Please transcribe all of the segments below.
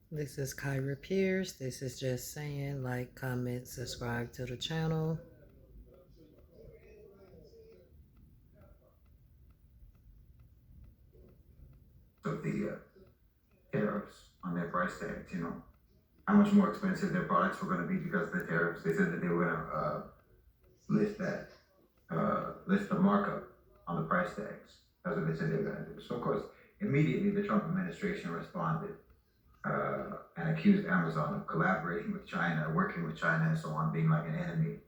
This is Kyra Pierce. This is just saying like, comment, subscribe to the channel. Of the tariffs on their price tags, how much more expensive their products were going to be because of the tariffs. They said that they were going to list the markup on the price tags. That's what they said they were going to do. So, of course, immediately the Trump administration responded and accused Amazon of collaborating with China, working with China, and so on, being like an enemy.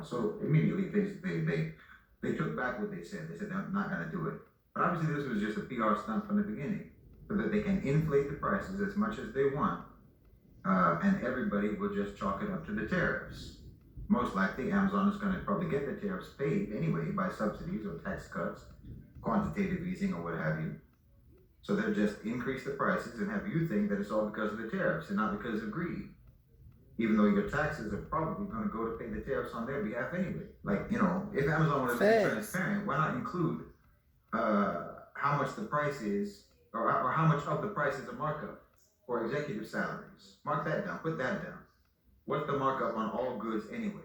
So immediately they took back what they said. They said they're not going to do it. But obviously, this was just a PR stunt from the beginning, so that they can inflate the prices as much as they want, and everybody will just chalk it up to the tariffs. Most likely, Amazon is going to probably get the tariffs paid anyway by subsidies or tax cuts, quantitative easing, or what have you. So they'll just increase the prices and have you think that it's all because of the tariffs and not because of greed. Even though your taxes are probably going to go to pay the tariffs on their behalf anyway. Like, if Amazon wanted to be transparent, why not include how much the price is, or how much of the price is a markup for executive salaries? Mark that down, put that down. What's the markup on all goods anyway?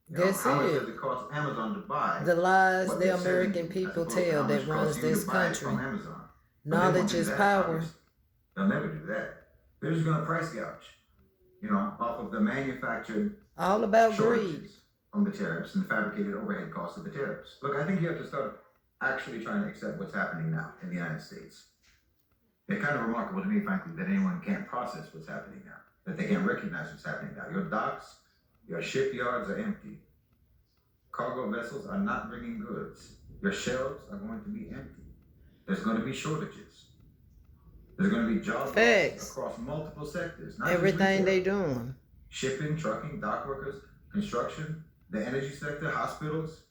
That's how much it. does it cost Amazon to buy The lies what the they're American selling you, as people opposed to tell how that much it costs runs you to this buy it country. from Amazon? But they won't Knowledge do is that, power. obviously. They'll never do that. They're just going to price gouge, off of the manufactured All about greed. shortages from the tariffs and the fabricated overhead costs of the tariffs. Look, I think you have to start actually trying to accept what's happening now in the United States. It's kind of remarkable to me, frankly, that anyone can't process what's happening now, that they can't recognize what's happening now. Your docks, your shipyards are empty. Cargo vessels are not bringing goods. Your shelves are going to be empty. There's going to be shortages. There's going to be job losses across multiple sectors. Everything they doing. Shipping, trucking, dock workers, construction, the energy sector, hospitals,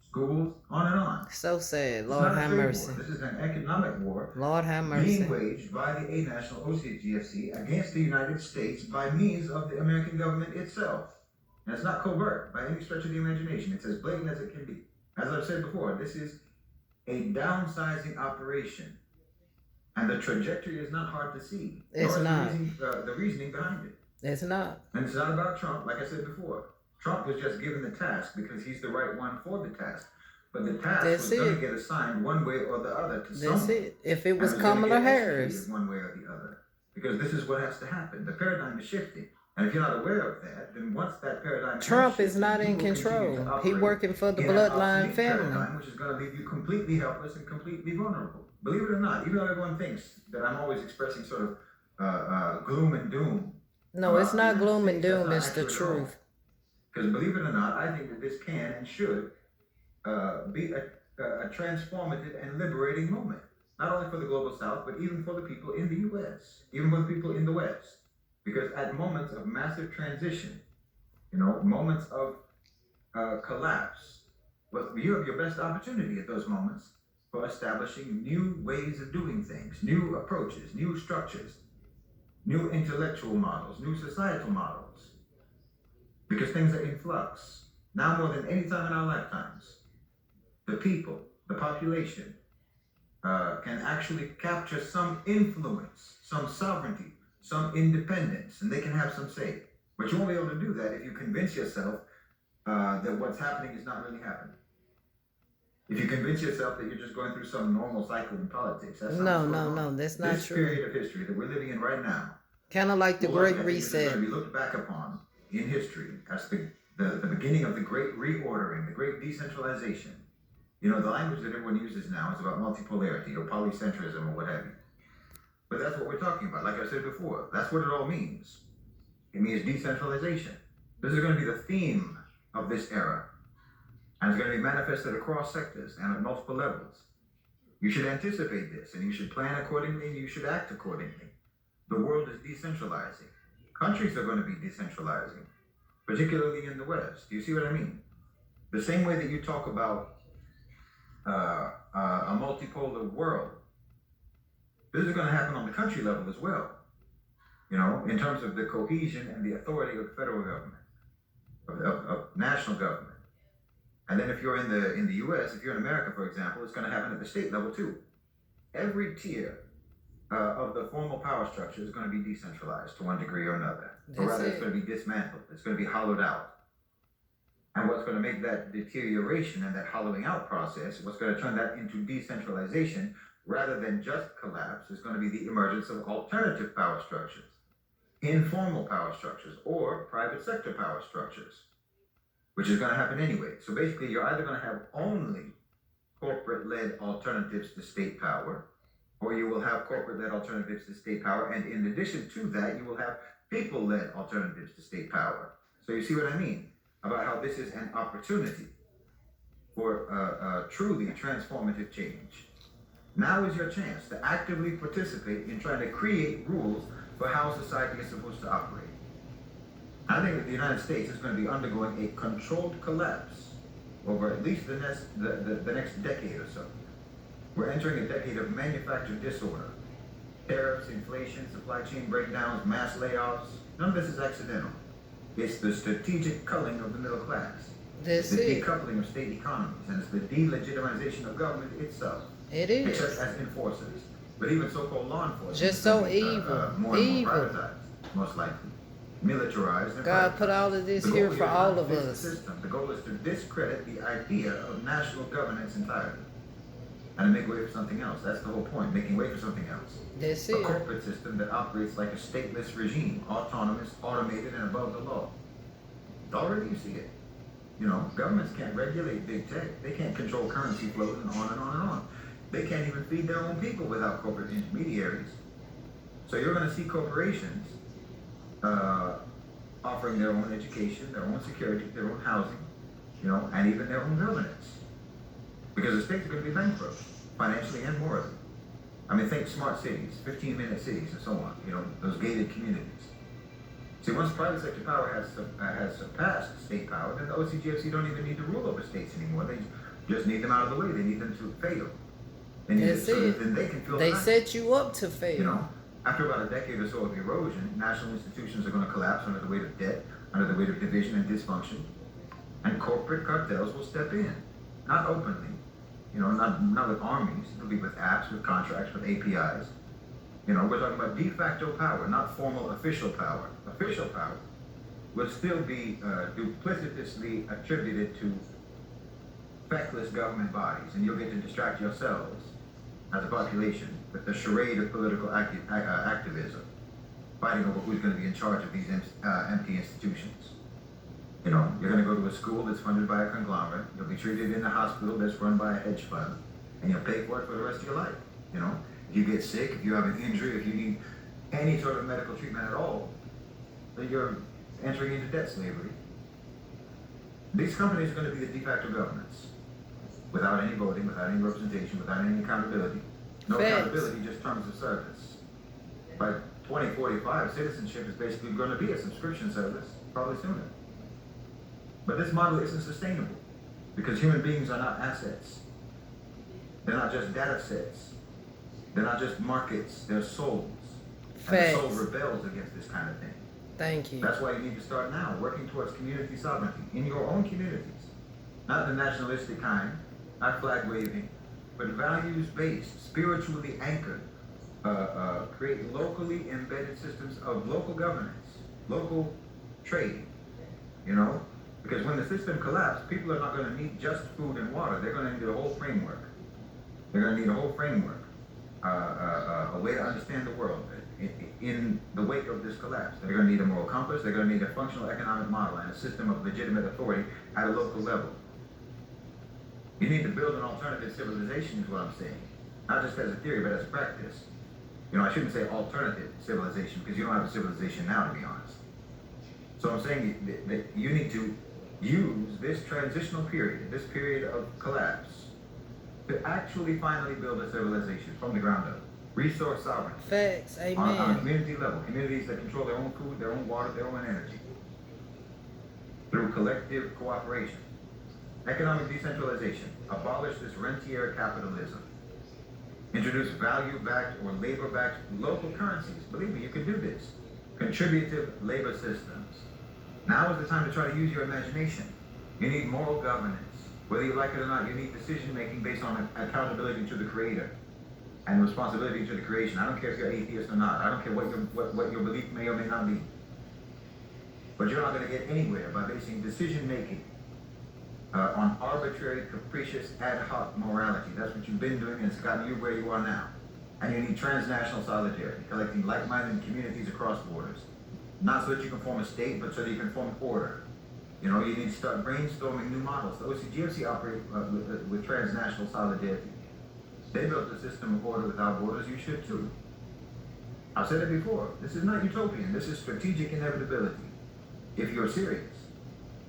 schools, on and on. So sad. Lord have mercy. War. This is an economic war. Lord have mercy. Being waged by the A National OCGFC against the United States by means of the American government itself. And it's not covert by any stretch of the imagination. It's as blatant as it can be. As I've said before, this is a downsizing operation. And the trajectory is not hard to see. It's not. The reasoning behind it. It's not. And it's not about Trump, like I said before. Trump was just given the task because he's the right one for the task. But the task was going to get assigned one way or the other to someone. That's it. If it was Kamala Harris. One way or the other. Because this is what has to happen. The paradigm is shifting. And if you're not aware of that, then once that paradigm Trump is not in control. He working for the bloodline family. Which is going to leave you completely helpless and completely vulnerable. Believe it or not, even though everyone thinks that I'm always expressing sort of gloom and doom. No, it's not gloom and doom, it's the truth. Because believe it or not, I think that this can and should be a transformative and liberating moment. Not only for the global South, but even for the people in the U.S., even for the people in the West. Because at moments of massive transition, moments of collapse, you have your best opportunity at those moments for establishing new ways of doing things, new approaches, new structures, new intellectual models, new societal models. Because things are in flux. Now more than any time in our lifetimes, the people, the population, can actually capture some influence, some sovereignty, some independence, and they can have some say. But you won't be able to do that if you convince yourself that what's happening is not really happening. If you convince yourself that you're just going through some normal cycle in politics, that's no, that's not this true. This period of history that we're living in right now, kind of like the Great Reset, is going to be looked back upon in history as the beginning of the great reordering, the great decentralization. The language that everyone uses now is about multipolarity or polycentrism or what have you. But that's what we're talking about. Like I said before, that's what it all means. It means decentralization. This is going to be the theme of this era. And it's going to be manifested across sectors and at multiple levels. You should anticipate this, and you should plan accordingly, and you should act accordingly. The world is decentralizing. Countries are going to be decentralizing, particularly in the West. Do you see what I mean? The same way that you talk about a multipolar world, this is going to happen on the country level as well. In terms of the cohesion and the authority of federal government, of national government. And then if you're in the U.S., if you're in America, for example, it's going to happen at the state level too. Every tier of the formal power structure is going to be decentralized to one degree or another. Or That's rather, it's it. going to be dismantled. It's going to be hollowed out. And what's going to make that deterioration and that hollowing out process, what's going to turn that into decentralization rather than just collapse, is going to be the emergence of alternative power structures, informal power structures, or private sector power structures, which is going to happen anyway. So basically, you're either going to have only corporate-led alternatives to state power, or you will have corporate-led alternatives to state power, and in addition to that, you will have people-led alternatives to state power. So you see what I mean about how this is an opportunity for truly transformative change. Now is your chance to actively participate in trying to create rules for how society is supposed to operate. I think that the United States is going to be undergoing a controlled collapse over at least the next decade or so. We're entering a decade of manufactured disorder. Tariffs, inflation, supply chain breakdowns, mass layoffs. None of this is accidental. It's the strategic culling of the middle class. That's It's the it. decoupling of state economies, and it's the delegitimization of government itself. It Except is. as enforcers. But even so-called law enforcement Just is gonna so be, evil. more and more Evil. privatized, most likely. Militarized and God put privatized. all of this The here goal for is all not of to fix the us. system. The goal is to discredit the idea of national governance entirely. And to make way for something else. That's the whole point, making way for something else. That's A it. corporate system that operates like a stateless regime, autonomous, automated, and above the law. Already you see it. You know, governments can't regulate big tech. They can't control currency flows and on and on and on. They can't even feed their own people without corporate intermediaries. So you're going to see corporations offering their own education, their own security, their own housing, you know, and even their own governance. Because the states are going to be bankrupt, financially and morally. I mean, think smart cities, 15-minute cities, and so on. You know, those gated communities. See, once private sector power has surpassed state power, then the OCGFC don't even need to rule over states anymore. They just need them out of the way. They need them to fail. They need That's so it. that then they can feel They nice. set you up to You fail. know, after about a decade or so of erosion, national institutions are going to collapse under the weight of debt, under the weight of division and dysfunction, and corporate cartels will step in, not openly, you know, not with armies. It'll be with apps, with contracts, with APIs. You know, we're talking about de facto power, not formal official power. Official power will still be duplicitously attributed to feckless government bodies, and you'll get to distract yourselves as a population with the charade of political activism, fighting over who's going to be in charge of these empty institutions. You know, you're going to go to a school that's funded by a conglomerate. You'll be treated in a hospital that's run by a hedge fund, and you'll pay for it for the rest of your life. You know, if you get sick, if you have an injury, if you need any sort of medical treatment at all, then you're entering into debt slavery. These companies are going to be the de facto governments, without any voting, without any representation, without any accountability. No Facts. accountability, just terms of service. By 2045, citizenship is basically going to be a subscription service, probably sooner. But this model isn't sustainable because human beings are not assets. They're not just data sets. They're not just markets, they're souls. And the soul Facts. rebels against this kind of thing. Thank you. That's why you need to start now, working towards community sovereignty in your own communities. Not the nationalistic kind, not flag waving, but values-based, spiritually anchored. Create locally embedded systems of local governance, local trade, you know? Because when the system collapses, people are not going to need just food and water. They're going to need a whole framework. They're going to need a whole framework, a way to understand the world in the wake of this collapse. They're going to need a moral compass. They're going to need a functional economic model and a system of legitimate authority at a local level. You need to build an alternative civilization is what I'm saying. Not just as a theory, but as a practice. You know, I shouldn't say alternative civilization because you don't have a civilization now, to be honest. So I'm saying that you need to use this transitional period, this period of collapse, to actually finally build a civilization from the ground up. Resource sovereignty. Facts. On a Amen. community level. Communities that control their own food, their own water, their own energy. Through collective cooperation. Economic decentralization. Abolish this rentier capitalism. Introduce value-backed or labor-backed local currencies. Believe me, you can do this. Contributive labor systems. Now is the time to try to use your imagination. You need moral governance. Whether you like it or not, you need decision-making based on accountability to the Creator. and responsibility to the creation. I don't care if you're atheist or not. I don't care what your belief may or may not be. But you're not going to get anywhere by basing decision making on arbitrary, capricious, ad hoc morality. That's what you've been doing, and it's gotten you where you are now. And you need transnational solidarity, collecting like-minded communities across borders. Not so that you can form a state, but so that you can form order. You know, you need to start brainstorming new models. The OCGFC operate with transnational solidarity. They built a system of order without borders. You should too. I've said it before. This is not utopian. This is strategic inevitability, if you're serious.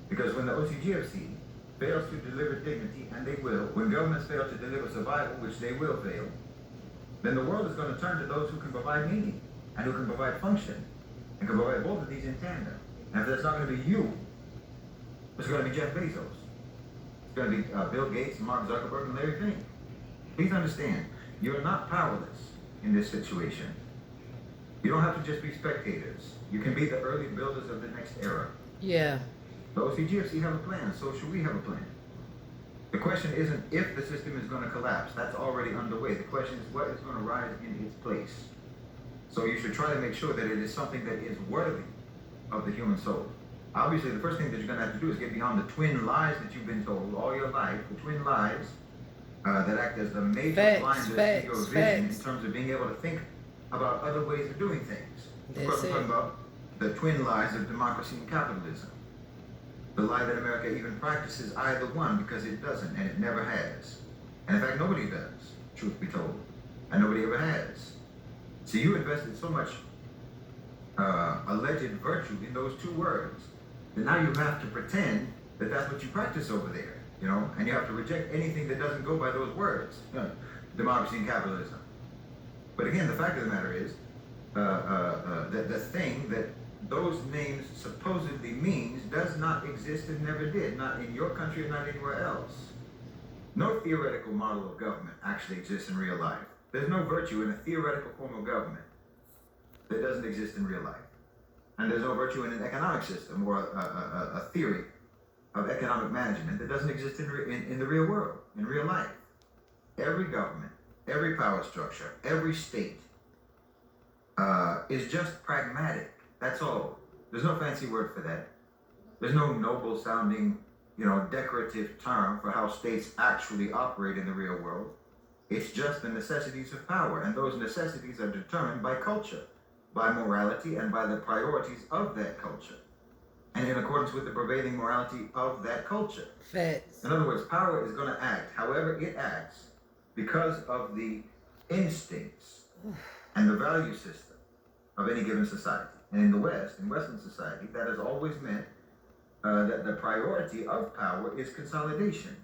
Because when the OCGFC fails to deliver dignity, and they will, when governments fail to deliver survival, which they will fail, then the world is going to turn to those who can provide meaning, and who can provide function, and can provide both of these in tandem. And if that's not going to be you, it's going to be Jeff Bezos. It's going to be Bill Gates, and Mark Zuckerberg, and Larry Fink. Please understand, you're not powerless in this situation. You don't have to just be spectators. You can be the early builders of the next era. Yeah. The OCGFC have a plan, so should we have a plan. The question isn't if the system is going to collapse. That's already underway. The question is what is going to rise in its place. So you should try to make sure that it is something that is worthy of the human soul. Obviously, the first thing that you're going to have to do is get beyond the twin lies that you've been told all your life, the twin lies that act as the major blinders to your vision in terms of being able to think about other ways of doing things. Of course, we're talking about the twin lies of democracy and capitalism. The lie that America even practices either one because it doesn't, and it never has. And in fact, nobody does, truth be told. And nobody ever has. So you invested so much alleged virtue in those two words that now you have to pretend that that's what you practice over there, you know? And you have to reject anything that doesn't go by those words, democracy and capitalism. But again, the fact of the matter is that the thing that those names supposedly means does not exist and never did, not in your country and not anywhere else. No theoretical model of government actually exists in real life. There's no virtue in a theoretical form of government that doesn't exist in real life. And there's no virtue in an economic system or a theory of economic management that doesn't exist in the real world, in real life. Every government, every power structure, every state is just pragmatic. That's all. There's no fancy word for that. There's no noble sounding, decorative term for how states actually operate in the real world. It's just the necessities of power, and those necessities are determined by culture, by morality, and by the priorities of that culture, and in accordance with the prevailing morality of that culture. Facts. In other words, power is going to act however it acts because of the instincts and the value system of any given society. And in the West, in Western society, that has always meant that the priority of power is consolidation.